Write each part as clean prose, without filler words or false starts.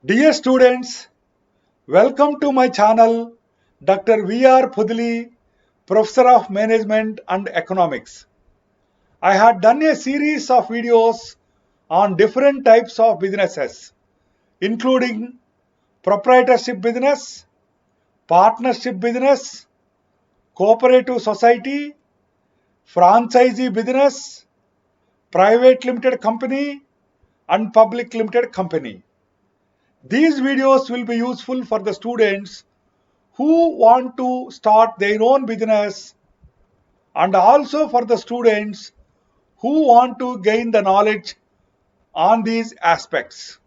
Dear students, welcome to my channel, Dr. V.R. Pudli, Professor of Management and Economics. I had done a series of videos on different types of businesses, including proprietorship business, partnership business, cooperative society, franchisee business, private limited company, and public limited company. These videos will be useful for the students who want to start their own business and also for the students who want to gain the knowledge on these aspects.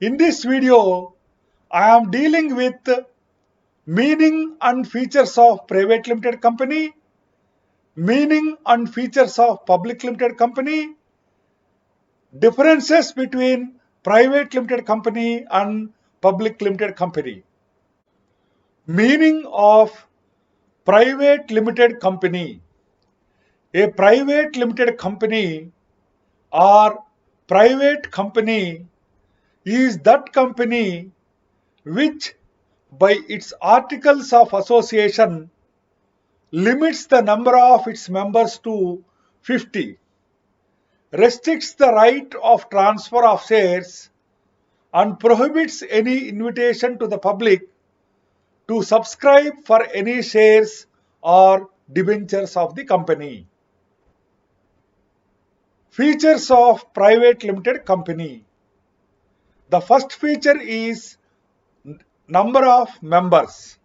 In this video, I am dealing with meaning and features of private limited company, meaning and features of public limited company, differences between private limited company and public limited company. Meaning of private limited company. A private limited company or private company is that company which by its articles of association limits the number of its members to 50, restricts the right of transfer of shares and prohibits any invitation to the public to subscribe for any shares or debentures of the company. Features of private limited company. The first feature is number of members.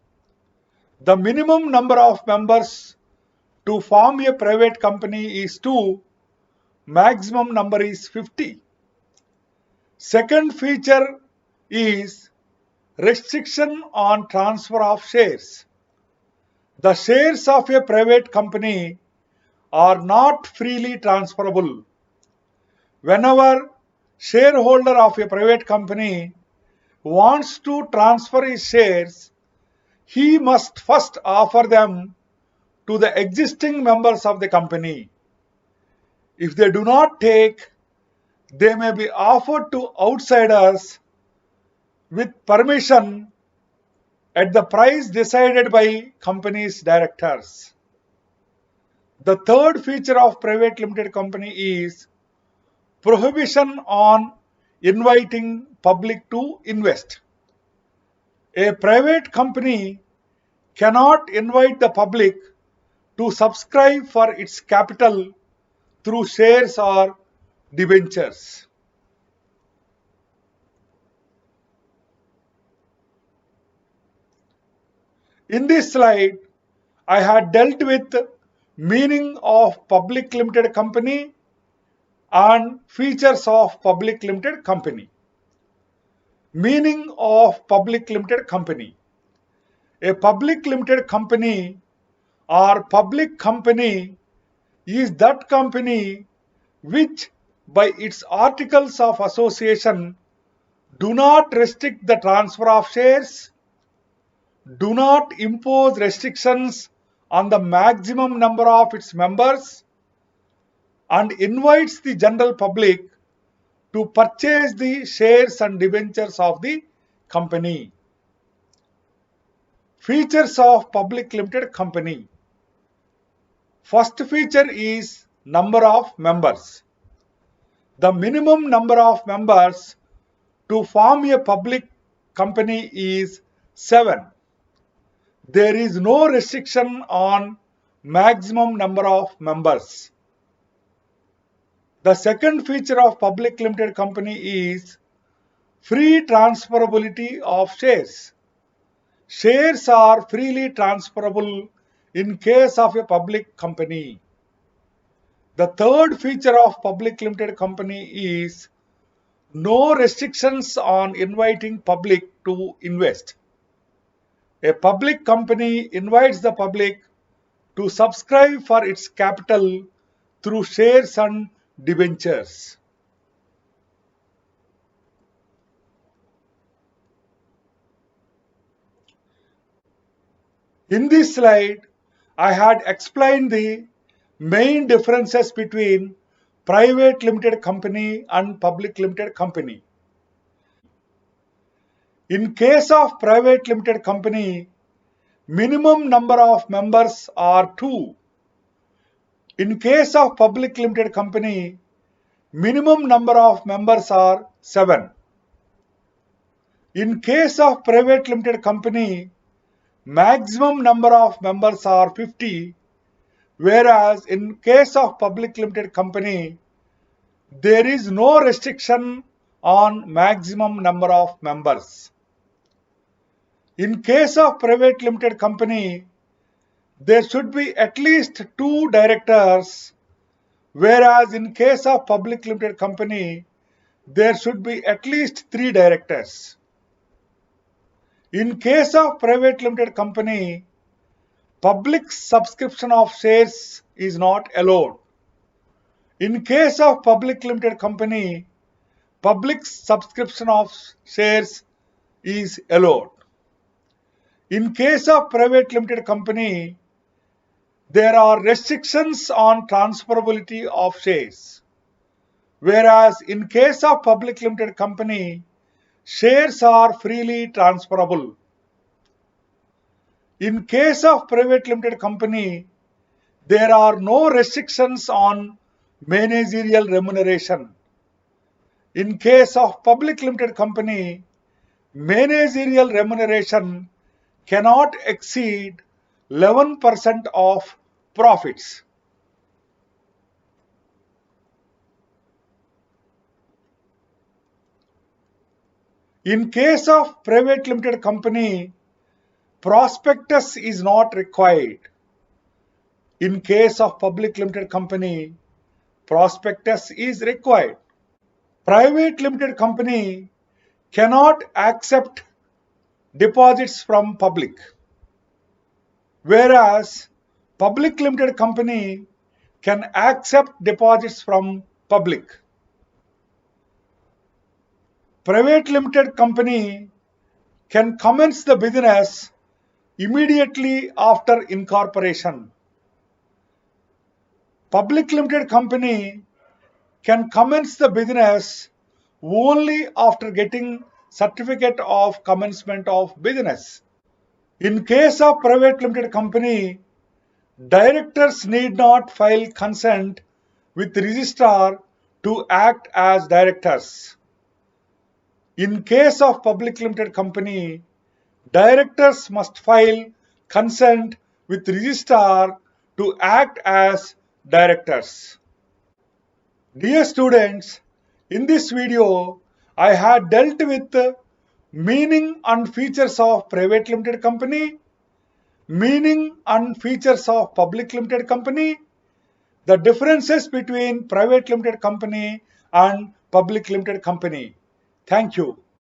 The minimum number of members to form a private company is 2, maximum number is 50. Second feature is restriction on transfer of shares. The shares of a private company are not freely transferable. Whenever shareholder of a private company wants to transfer his shares, he must first offer them to the existing members of the company. If they do not take, they may be offered to outsiders with permission at the price decided by company's directors. The third feature of private limited company is prohibition on inviting public to invest. A private company cannot invite the public to subscribe for its capital through shares or debentures. In this slide, I had dealt with meaning of public limited company and features of public limited company. Meaning of public limited company. A public limited company or public company is that company which by its articles of association do not restrict the transfer of shares, do not impose restrictions on the maximum number of its members, and invites the general public to purchase the shares and debentures of the company. Features of public limited company. First feature is number of members. The minimum number of members to form a public company is 7. There is no restriction on maximum number of members. The second feature of public limited company is free transferability of shares. Shares are freely transferable in case of a public company. The third feature of public limited company is no restrictions on inviting public to invest. A public company invites the public to subscribe for its capital through shares and debentures. In this slide, I had explained the main differences between private limited company and public limited company. In case of private limited company, minimum number of members are 2. In case of public limited company, minimum number of members are 7. In case of private limited company, maximum number of members are 50, whereas in case of public limited company, there is no restriction on maximum number of members. In case of private limited company, there should be at least 2 directors, whereas in case of public limited company, there should be at least 3 directors. In case of private limited company, public subscription of shares is not allowed. In case of public limited company, public subscription of shares is allowed. In case of private limited company, there are restrictions on transferability of shares, whereas in case of public limited company, shares are freely transferable. In case of private limited company, there are no restrictions on managerial remuneration. In case of public limited company, managerial remuneration cannot exceed 11% of profits. In case of private limited company, prospectus is not required. In case of public limited company, prospectus is required. Private limited company cannot accept deposits from public, whereas public limited company can accept deposits from public. Private limited company can commence the business immediately after incorporation. Public limited company can commence the business only after getting certificate of commencement of business. In case of private limited company, directors need not file consent with registrar to act as directors. In case of public limited company, directors must file consent with registrar to act as directors. Dear students, in this video, I had dealt with meaning and features of private limited company, meaning and features of public limited company, the differences between private limited company and public limited company. Thank you.